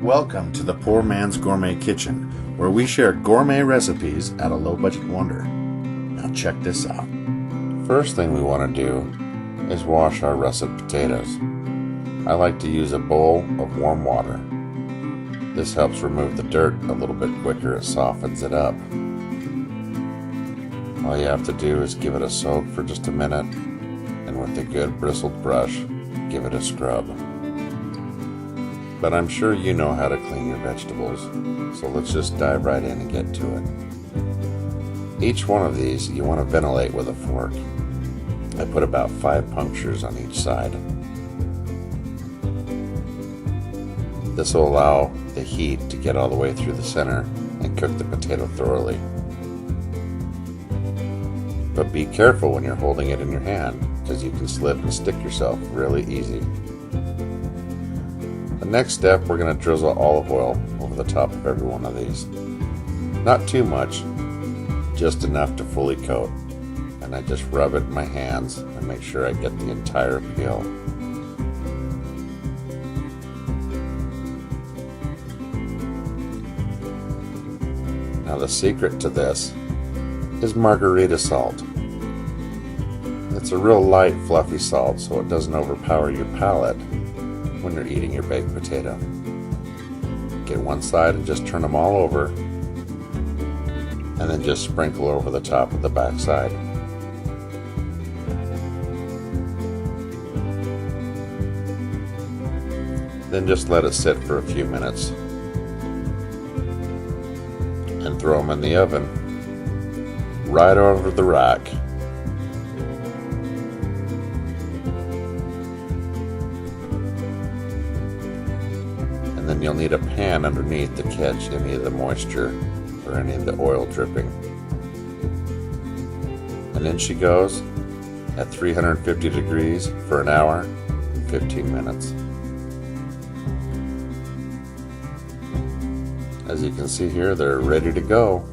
Welcome to the Poor Man's Gourmet Kitchen, where we share gourmet recipes at a low-budget wonder. Now check this out. First thing we want to do is wash our russet potatoes. I like to use a bowl of warm water. This helps remove the dirt a little bit quicker. It softens it up. All you have to do is give it a soak for just a minute, and with a good bristled brush, give it a scrub. But I'm sure you know how to clean your vegetables, so let's just dive right in and get to it. Each one of these you want to ventilate with a fork. I put about 5 punctures on each side. This will allow the heat to get all the way through the center and cook the potato thoroughly. But be careful when you're holding it in your hand, because you can slip and stick yourself really easy. The next step, we're going to drizzle olive oil over the top of every one of these. Not too much, just enough to fully coat. And I just rub it in my hands and make sure I get the entire peel. Now the secret to this is margarita salt. It's a real light, fluffy salt, so it doesn't overpower your palate when you're eating your baked potato. Get one side and just turn them all over, and then just sprinkle over the top of the back side. Then just let it sit for a few minutes and throw them in the oven right over the rack. And then you'll need a pan underneath to catch any of the moisture or any of the oil dripping. And in she goes at 350 degrees for an hour and 15 minutes. As you can see here, they're ready to go.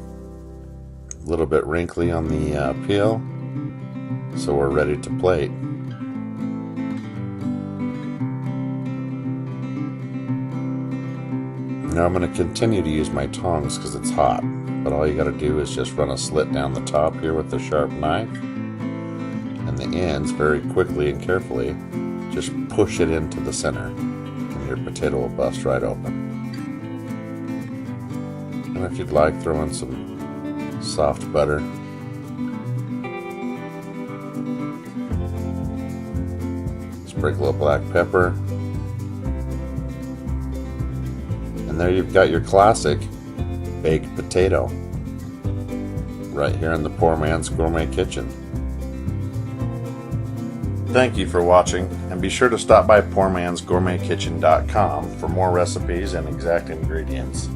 A little bit wrinkly on the peel, so we're ready to plate. Now I'm going to continue to use my tongs because it's hot, but all you got to do is just run a slit down the top here with a sharp knife, and the ends very quickly and carefully just push it into the center, and your potato will bust right open. And if you'd like, throw in some soft butter. Sprinkle of black pepper. And there you've got your classic baked potato right here in the Poor Man's Gourmet Kitchen. Thank you for watching, and be sure to stop by poormansgourmetkitchen.com for more recipes and exact ingredients.